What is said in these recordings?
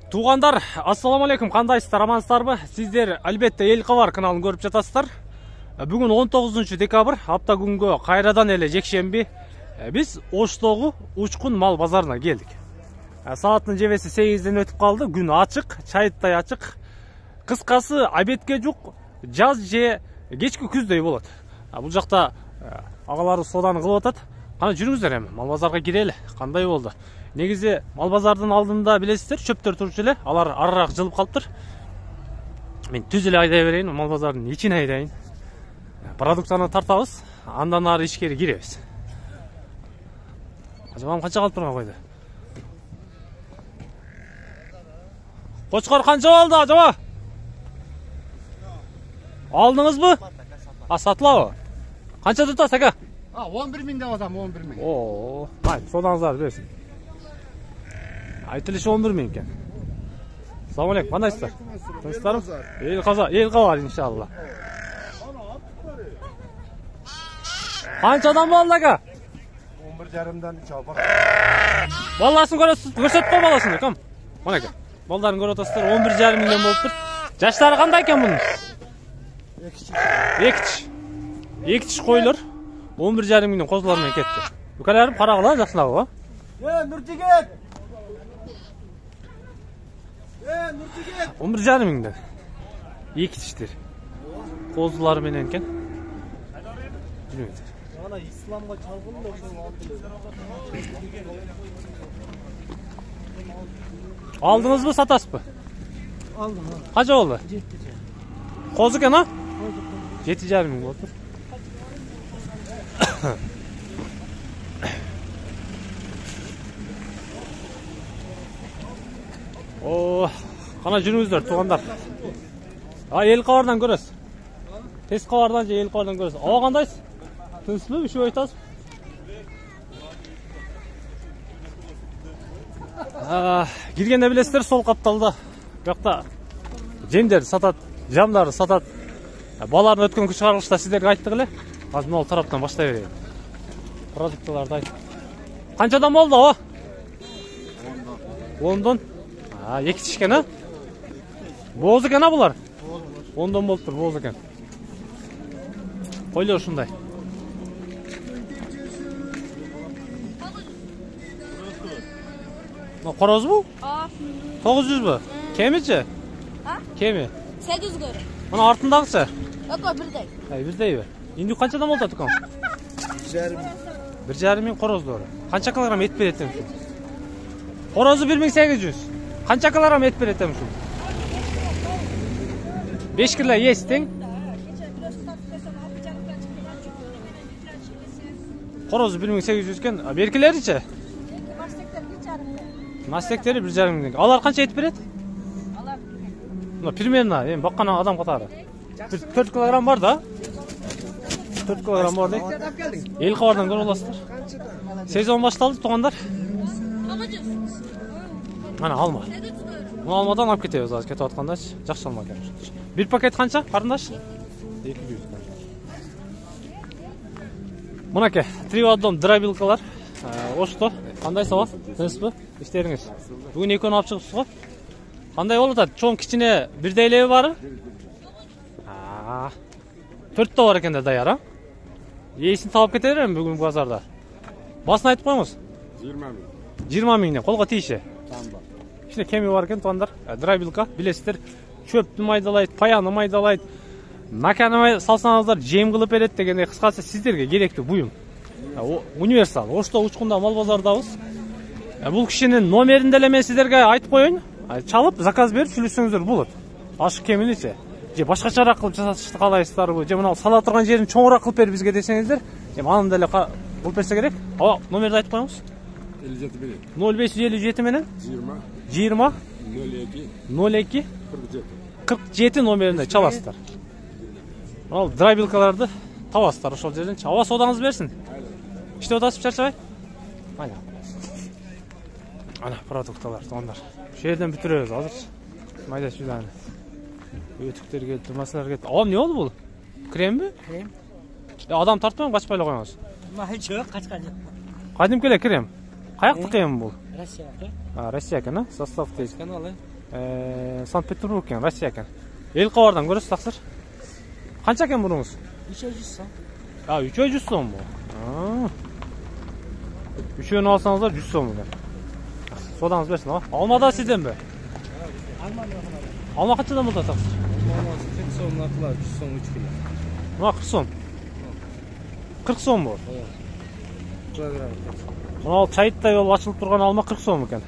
Туғандар, ассаламу алейкум, қандайсыздар, амансыздарбы? Сіздер әлбетте Ел Хабар каналын көріп жатасыздар. Бүгін 19 декабрь, апта күнгі қайрадан эле жекшемби. Біз Оштогу Учкун мал базарына келдік. Сааттын жебесі 8-ден өтіп қалды, күн ачык, чайыттай ачык. Кыскасы обедке жук, жаз же кечки күздөй болот. Бул жакта агалары соданы кылып атат. Кана жүрүңүздөр эми, мал базарга кирели. Кандай болду? Негизи мал базардын алдында билесиздер, чөптөр турчу эле, алар арыраак жылып калыптыр. Мен түз эле айдай берейин, мал базардын ичине айдайын. Продукцияны тартабыз, андан ары ичкери киребиз. Ажабам канча калып турган койду? Кочкор канча болду, ажаба? Алдыңызбы? Сатылабы? Канча tutас ака? 11.000 деп атам, 11.000. О, hayır, sodanızlar versin. Айтылыш 11.000 ekan. Assalomu alaykum, qandaysizlar? Tinchlarmi? El qavar inshaalloh. Qancha odam bo'ldi aka? 11.5dan chopar. Bolaсын ko'rsatib qo'y bolasini, kom. Mana aka. Bolalarni ko'rib o'tasizlar, 11.5 million bo'libdir. Yoshlari qanday ekan buning? Екі тиш qo'ylar 11.5 million qo'zlarмен ketdi. Ukalarim qarag'lar, yaxshilab-a? Nurjigit! 11.5 mingdan. Екі tishdir. Qo'zlari menen ekan. Ana İslamga çalgın da Aldınızmı, satasızmı? Aldım. Kaç oldu? 7. Qo'zi ekan, ha? 7.5 ming bo'ldi. Oh, qana жүріңіздер, туғандар. El Xabardan көресіз. Tez Xabardan же El Xabardan көресіз. Ава қандайсыз? Тынысызбы, үші айтасыз? Киргенде білесіздер, сол қапталда. Бұяқта жемдер сатат, жамдарды сатат. Баларын өткен күш шығарылышта сіздерге айттық еле. Аз мынау тараптан баштай берейін. Продуктыларды айт. Қаншадан болды, ава? 10-дан. Екі тишкен, а? Боз екен, а бұлар? 10-дан болып тұр, боз екен. Қойлар шындай. Қороз бұл? 900 бұл? Кеми че? Кеми? 800 көрі. Мұны артындағысы? Өкі бірдей. Бірдей бі? Енді қаншадан болды тұқам? 1,5 мың қороз дұры. Қанша килограмм ет беретем шын? Қорозы 1800. Қанша килограмм ет беретем шын? 5 кило естің? Қорозы 1800 кен. Беркілері че? Мастектері 1,5 мың. Алар қанша ет берет? Примерно, баққан адам қатары. 4 килограмм бар да? 4 килограмм бар дейк. El Xabardan көріп оласыздар. Сезон башталды, туғандар. Ана, алма. Мұны алмадан алып кетеміз, аз кетіп атқандаш. Жақсы алма екен. Bir пакет қанша, қарындаш? 200. Мұна ке, 3 в одном дробилкалар. Ошто, қандай сабас? Тынысызбы? Іштеріңіз. Бүгін екеуін алып шығыпсыз ғой? Қандай болып атады? Чоң кішіне бірдейлеуі бары? 4 бар екен де даяр, а? Ейсін талап кетер ем бүгін базарда. Басын айтып қойыңыз? 20 мыңнен, қолға тиіші. Ішінде кеми бар екен, туғандар. Дробилка, білесіздер. Чөпті майдалайды, паяны майдалайды. Маканы салсаңыздар, жем қылып береді дегенде қысқасы сіздерге керекті бұйым. Универсал. Ошто Учкунда мал базардабыз. Бұл кішінің номерін деле мен сіздерге айтып қойын. Чалып, заказ беріп сүйлесеңіздер болады. Ашық кемеліше. Же башкачараак кылып жасатышты каалайсыздарбы? Же мына сала турган жерин чоңураак кылып бер бизге десеңиздер, анын деле кылып берсе керек. Ава, номерди айтып коюңуз. 0557 менен 20 02 47 номерине чаласыздар. Ал дробилкаларды табасыздар ошол жерден. Ава, содаңыз берсин. Иштеп атасыз, чарчабай? Ана продукталар, тоңдар. Ошол жерден бүтүрөбүз азыр. Майда сүзаны. Өтүктер келді, маслар келді. Ам, не oldu бұл? Крем бі? Крем. Адам тартпайын, қашпайлы қойыңыз. Махил жоқ, қашқан жоқ. Қадим келе крем. Қаяқты крем бұл? Россия. Россия екен, а? Состав дейсіз. Каналы. Sankt Peterburg eкен, Россия eкен. El qavardan көрөсүз тақсыр. Қанша eкен bunыңыз? 300 сом. 300 сом bu. Üçünü alsanızlar 100 сом eкен. Sodanız bersin ha. Alma da sizden be. Alma kaçadan burada taqsır? Alması 40 so'm narxlar, 100 so'm 3 kilo. Buna 40 сом. 40 сом bu. Kilogram. Мына чайыттай болуп ачылып турган алма 40 сом экен.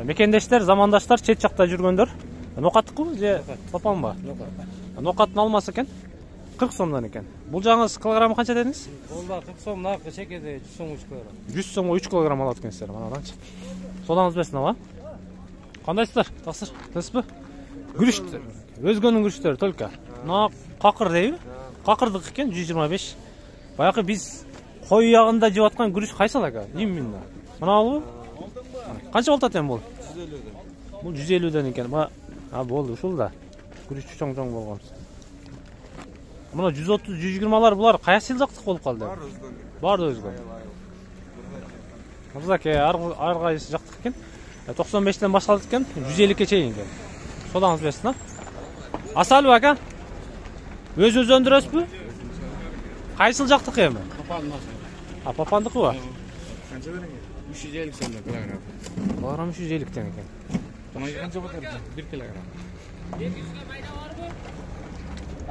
Мекендештер, замандаштар чет жакта жүргөндөр нокаттыкпы же топанбы? Нокаттын алмасы экен. 40 сомдон экен. Бул жаңыз килограммы канча дедиңиз? Олда 40 so'm narxı чекеде 100 so'm 3 kilogram. 100 сомго 3 килограмм алат экенсиздер мынаданчы. Содаңыз берсин ала. Кандайсыздар? Тақсыр, тынчпы? Күрүштөр. Өзгөнүн күрүштөрү только. Мына какыр дейби? Какырдык экен 125. Баягы биз кой ягында жеп аткан күрүш кайсыл экен? Именно. Мынабы? Канча болот экен бул? 150ден. Бул 150ден экен. Болду ушул да. Күрүш чоң-чоң болгон. Мына 130, 120лар булар кайсы жактык болуп калды? Бар өзгөн. Мырзаке ар кайсы жактык экен. 95ден башталат экен, 150ге чейин экен. Содаңыз берсин, а? Асалбы ака? Өз өндүрөсүзбү? Кайсыл жактык эми? Папандыкыбы? Канча берең? 350 so'm kilogram. Килограмм 350 тен экен. Бунун канча болот? 1 kilogram.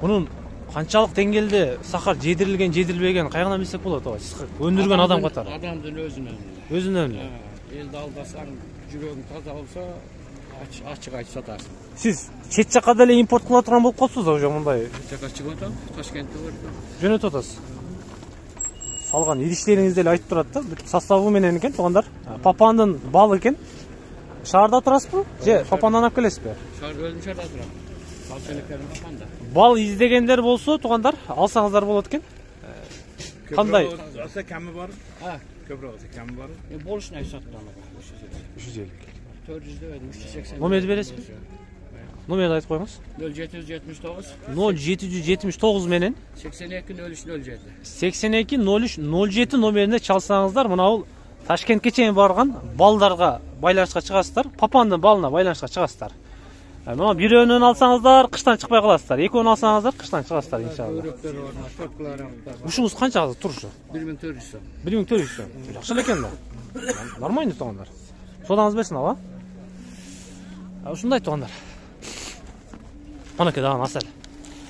Мунун канчалык деңгээлде сахар жедирилген кайгынан билсек болот ооба. Сиз өндүргөн адам катары. Адамдын өзүнөн. Өзүнөн. Элди алдасаң, жүрөгүң таза болсо, ачык айтып сатасың. Сиз чет жакка деле импорт кыла турган болуп калыпсыз уже мындай. Чакка чыгып атам, Ташкентте бар. Жөнөтүп атасыз. Салган ириштериңиз деле айтып турат да. Составы менен экен туугандар. Папандын балы экен. Шаарда турасызбы? Же папандан алып келесизби? Шаар өзүм шаарда турам. Балчылыктерим папанда. Бал издегендер болсо туугандар, алсаңыздар болот экен. Кандай? Аса ками бар? Ha, Көбүрөөк аса ками бар? болушун айтып саттым. 350. 400 дебедим, 380. Номерди бересизби? Номерди айтып коюңуз. 0779 0779 менен 820307. 820307 номерине чалсаңыздар, мына бул Ташкентке чейин барган балдарга байланышка чыгасыздар, папандын балына байланышка чыгасыздар. Мына бирөөнөн алсаңыздар, кыштан чыкпай каласыздар. Экөөнү алсаңыздар, кыштан чыгасыздар иншалла. Өрөктөр бар, 4 килограмм. Ушуңуз канча азыр турушу? 1400 сом. 1400 сом. Жакшы эле экен да. Нормально туугандар. Содаңыз берсин ала. Ушундай туугандар. Манеке дагы асал.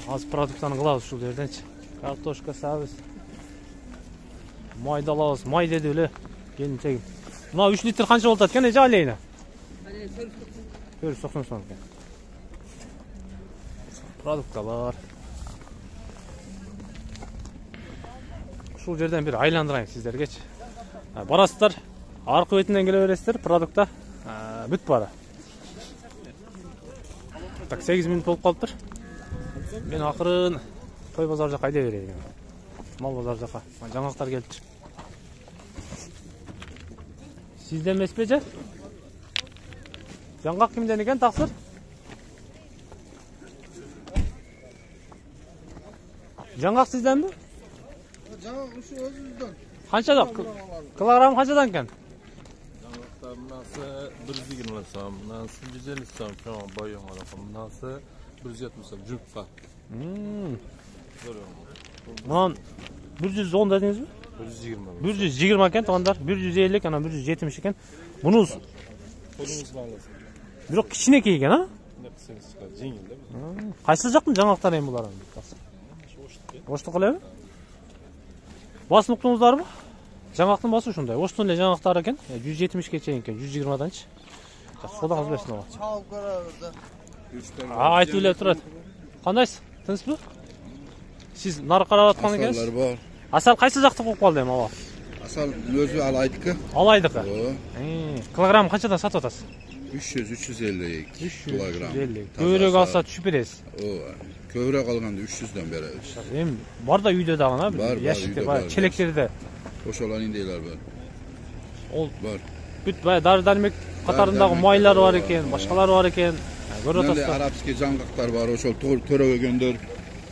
Азыр продуктаны кылабыз ушул жерденчи. Картошка сабыз. Майдалабыз, май деди эле. Келинчегим. Мына 3 литр канча болот экен, эже алейна? 490 сом экен. Продукта бар. Ушул жерден бир айландырайын сиздергечи. Барасыздар, аркы бетинен келе бересиздер, продукта бүт бары. Так 8 минут болуп калыптыр. Мен акырын той базар жака айдап берейин. Мал базар жака. Жаңалыктар келиптир. Сизден эмеспи же? Жаңгак кимден экен тақсыр? Жаңгак сизденби? Жаңгак ушу өзүбүздөн. Канчада? Килограмм канчадан экен? Mınası 120 som, mınası 150 som, tamam boyun alaqım. Mınası 170 som, cüppa. Мынан 110 дедиңизби? 120. 120 экен туугандар, 150 экен, 170 экен. Мунуз Kolunuz bağlasın. бирок кичинекей экен, а? Ne kısınız çıkar, жеңил да? Кайсы жактын жаңалыктары эми булар? Оштук элеби? Басын уктуңуздарбы? Жаңалыктын басы ушундай. Оштун эле жаңалыктары экен, 170ге чейин экен, 120данчы. Содаңыз берсин ала. Чалып көрөбүз. Айтып эле турат. Кандайсыз? Тынчпы? Сиз нарып карап аткан экенсиз? Асалдар бар. Асал кайсы жакты болуп калды эми аба? Асал өзү алайдыкы. Алайдыкы. О, Килограмм канчадан сатып атасыз? 300-350 килограмм. Көбүрөөк алса түшүп бересиз. Ооба. Көбүрөөк алганда 300дөн беребиз. Эми бар да үйдө дагы, Бар, ящиктер үйдө бар, бар. челектерде. Ошолар индейлер бар. Ол Бар. бүт бай дары-дармек катарындагы майлар бар экен, башкалар бар экен. Көрүп Мындай атасыздар. арабский жаңгактар бар. Ошол төрөгөндөр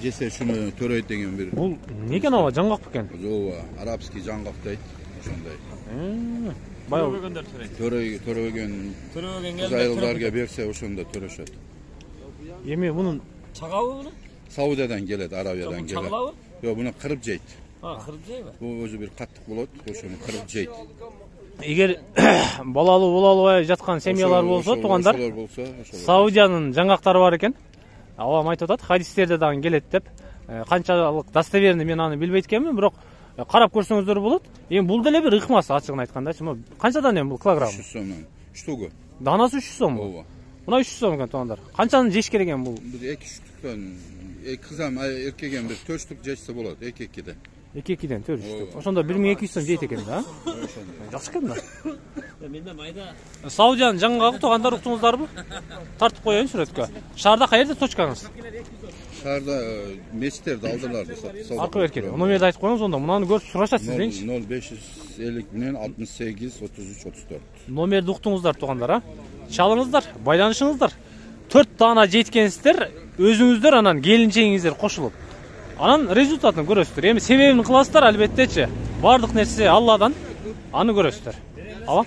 жесе шуну төрөйт деген бир. Бул неге аба жаңгак экен? Ооба, арабский жаңгак дейт. Ошондой. Баягы Көргөндөр төрөйт. Төрөгөн Төрөгөн Израилдарга берсе ошондо төрөшөт. эми мунун Чагабы буну? Саудиядан келет, Арабиядан келет. Чаглабы? Жок, буну кырып жейт. Кырып жейби? Бул өзү бир каттык болот, ошону кырып жейт. эгер балалуу боло албай жаткан семьялар болсо, туугандар, Ошолор болсо, ошолор. Саудиянын жаңгактары бар экен. Алам айтып атат, хадистерде дагы келет деп. Канчалык достоверный мен аны билбейт экенмин, бирок карап көрсөңүздөр болот. Эми бул деле бир ыкмасы ачыгын айткандачы. Канчадан эми бул килограмм? 300 сомдон. Штугу. Данасы 300 сом. Ооба. Мына 300 сом экен туугандар. Канчаны жеш керек экен бул? Бир 2 штуктан, кызам эркеген бир 4 штук жешсе болот, 2-2де. 2-2ден 4 штук. Ошондо 1200 сом жейт экен да. Жакшы экен да. Менде майда. Саудиянын жаңгагы туугандар уктуңуздарбы? Тартып коеюн сүрөткө. Шаарда каерде точкаңыз? Шаарда мечиттерди алдыларды сатып. Аркы беркеде. Номерди айтып коюңуз, онда мунаны көрүп сурашат сизденчи. 0550 менен 68 33 34. Номерди уктуңуздар туугандар, а? Чалыңыздар, байланышыңыздар. 4 дана жеткенсиздер, өзүңүздөр анан келинчегиңиздер кошулуп. Анан результатын көрөсүздөр. Эми себебин кыласыздар албеттечи. Бардык нерсе Алладан. Аны көрөсүздөр. Ала?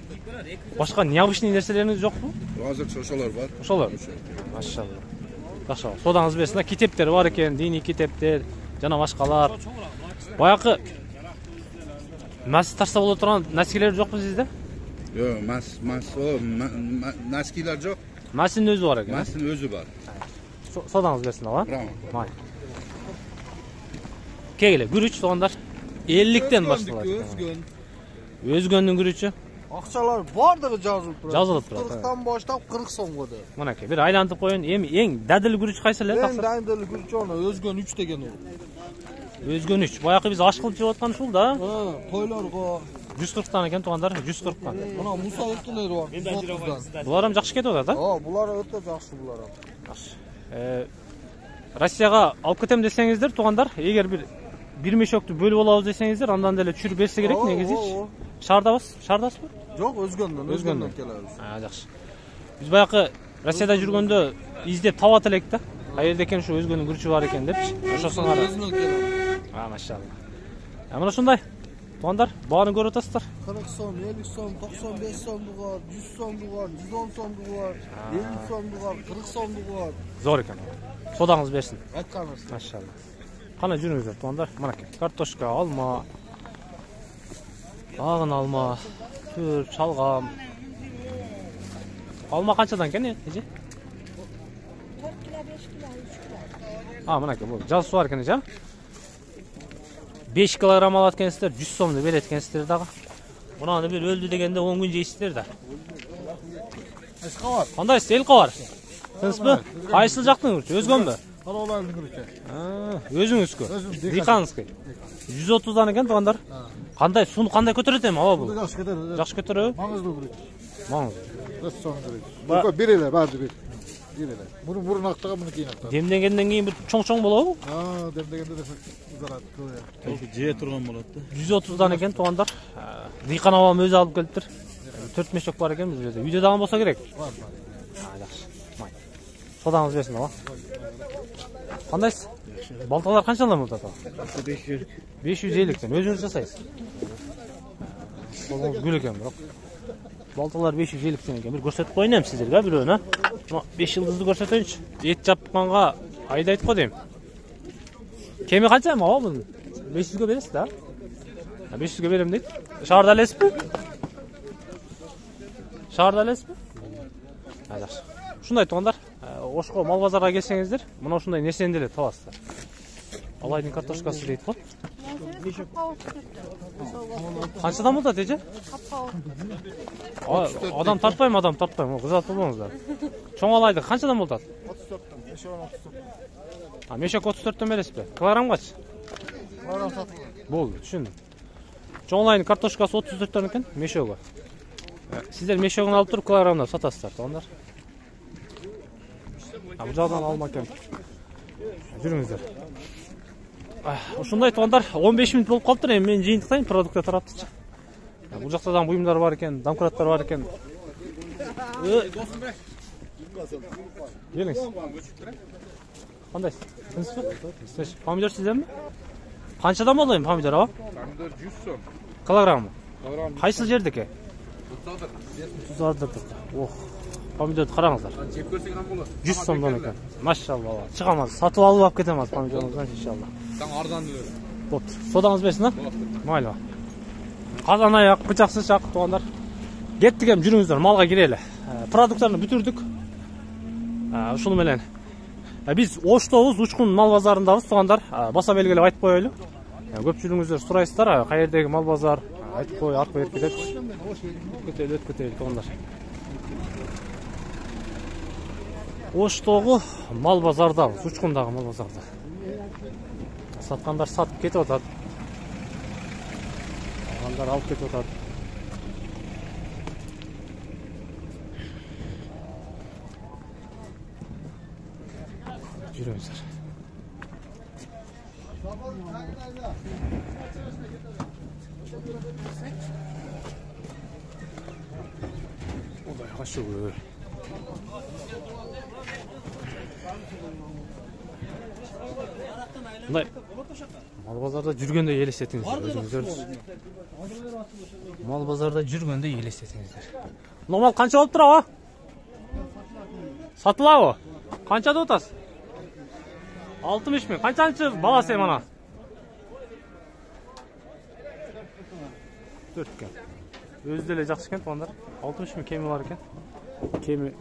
Башка необычный нерселериңиз жокпу? Азырча ошолор бар. Ошолор. Машалла. Жакшы. Содаңыз берсин. Китептер бар экен, диний китептер жана башкалар. Баягы мас тарса боло турган наскилер жокпу сизде? Жок, наскилер жок. Масынын өзү бар экен. Масынын өзү бар. Содаңыз берсин, ала? Браво. Май. Кегеле, күрүч туугандар 50тен башталат. Өзгөндүн күрүчү Акчалар бардыгы жазылып турат. жазылып турат. 40тан баштап 40 сомго да. Мынакей, бир айлантып коеюн. Эми эң дадил күрүч кайсы эле? Эң дайындылы күрчөөнө өзгөн 3 деген ол. Өзгөн 3. Баягы биз аш кылып жеп аткан ушул да. Тойлорго 140 тан экен туугандар, 140 тан. мына Муса өлкөлөр бар. 130дан. Булар ham жакшы кетип атат, а? Булар өтө жакшы булар. Россияга алып кетем десеңиздер туугандар, эгер бир мешокту бөлүп алабыз десеңиздер, андан деле чүрүп берсе керек негизичи. Шаардасызбы? Жок, өзгөндөн келебиз. Жакшы. Биз баягы Россияда жүргөндө издеп табат элек да. Каерде экен ушу өзгөнүн күрүчү бар экен депчи. Ошосуңар. Өзүнөн келебиз. Машалла. Мына ушундай. Туугандар, бааны көрүп атасыздар. 40 сом, 50 сом, 95 сомду бар, 100 сомду бар, 110 сомду бар, 50 сомду бар, 40 сомду бар. Зор экен. Содаңыз берсин. Айтканыңыз. Машалла. Кана жүрүңүздөр туугандар. Мынакей. Картошка, алма. Агын алма, түр, чалгам. Алма канчадан экен, эже? 4 kilo, 5 kilo, 3 kilo. Мынакей, бул жазуу бар экен, эже. 5 килограмм алат экенсиздер, 100 сомду берет экенсиздер дагы. Мунаны бир өлдү дегенде 10 күн жейсиздер да. Эскавар. Кандайсыз, эл кабар? Тынчпы? Кайсыл жактын күрүчү? Өзгөнбү? Кароолардын күрүчү. Өзүңүзкү. Дыйканыңызкы. 130дан экен туугандар. Кандай сууну кандай көтөрөт эми аба бул? Жакшы кетет. Жакшы көтөрөбү? Маңыздуу күрүчү. Маңызды. Өз сом күрүчү. Бул бир эле, баарды бир. Бир эле. Мурун актага, муну кийин актага. Демдегенден кийин бир чоң болобу? Демдегенде де узарат. Жее турган болот да. 130дан экен туугандар. Дыйкан абам өзү алып келиптир. 4 мешок бар экен бизде. Үйдө дагы болсо керек. Бар. Жакшы. Май. Содаңыз берсин ала. Кандайсыз? Балталар канчадан болот ата? 550тен. Өзүңүз жасайсыз. Болуңуз гүл экен бирок. Балталар 550тен экен. Бир көрсөтүп коеюн эми сиздерге бирөөнө. Мына 5 жылдызды көрсөтөйүнчү. Эт жапканга айдайт го дейм. Кеми канча эми аба муну? 500гө бересиз да? 500гө берем дейт. Шаарда элесизби? Шаарда элесизби? Жакшы. Ушундай туугандар, Ошко мал базарга келсеңиздер, мына ушундай нерсени деле табасыздар. Алайдын картошкасы дейт го. Канчадан болот эже? Адам тартпайм, кызатып болуңуздар. Чоң алайды канчадан болот? 34төн. Мешок 34. Мешок 34төн бересизби? Килограмм качы? Килограмм сатылды. Болду, түшүндүм. Чоң алайдын картошкасы 34төн экен, мешогу. Сиздер мешогун алып туруп килограммдап сатасыздар, туугандар. Бул жагдан алма экен. Жүрүңүздөр. Ушундай туугандар, 15 мүнөт болуп калыптыр. Эми мен жыйынтыктайм, продукт тараптычы. Бул жакта да буюмдар бар экен, домкраттар бар экен. Келиңиз. Кандайсыз? Тынчпы? Помидор сиздерби? Канчадан болот эми помидор, аба? Помидор 100 сом. Килограммы. Килограмм. Кайсы жердеки? 30 алдырдық. Ох, помидорды қараңыздар. 100 сомдан екен. Машалла. Шығамыз, сатып алып алып кетеміз помидорымыздан иншалла. Бопты. Содаңыз берсін, а? Майлы. Қазан аяқ, бычақсыз шақ, туғандар. Кеттік ем, жүріңіздер, малға кирелі. Продукттарны бүтүрдүк. Ушуну менен биз Оштобуз, Учкун мал базарындабыз, туғандар. Баса белгилеп айтып коелу. Көпчүлүгүңүздөр сурайсыздар, каердеги мал базар, айтып кой, аркы берип кетет. Өткөтөйлү туғандар. Оштогу мал базардабыз, Учкундагы мал базарда. Саткандар сатып кетип атат. Алгандар алып кетип атат. Жүрөңүздөр. Одай кашыгы. Мындай мал базарда жүргөндө елестетиңиздер өзүңүздөр. Мал базарда жүргөндө елестетиңиздер. Мал канча болуп турабы? Сатылабы? Канча деп атасыз? 60 000. Канчанчы баласы эми ана? 4 экен. Өзү деле жакшы экен тугандар. 60 000 кеми бар экен. Кеми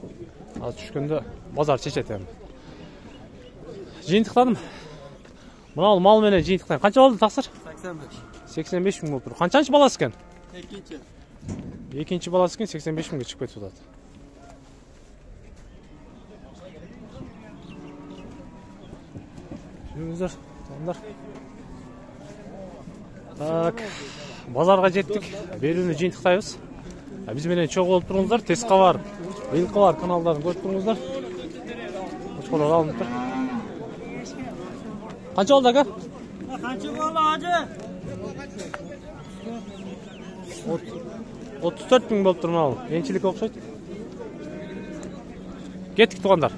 аз түшкөндө базар чечет эми. Жыйынтыктадым. Мына мал менен жыйынтыктадым. Канча болду таксыр? 85 000 болуп тур. Канчанчы баласы экен? Экинчи баласы экен 85 000ге чыгып кетип атат. Жүрүңүздөр, тугандар. Так, базарга жеттик. Берүүнү жыйынтыктайбыз. Биз менен чогуу болуп туруңуздар. Тез кабар, эл кабар каналдарын көрүп туруңуздар. Очколор алынып тур. Канча болду ака? Канча болду ажы? 34 000 болуп тур мал. Энчилик окшойт. Кеттик тугандар.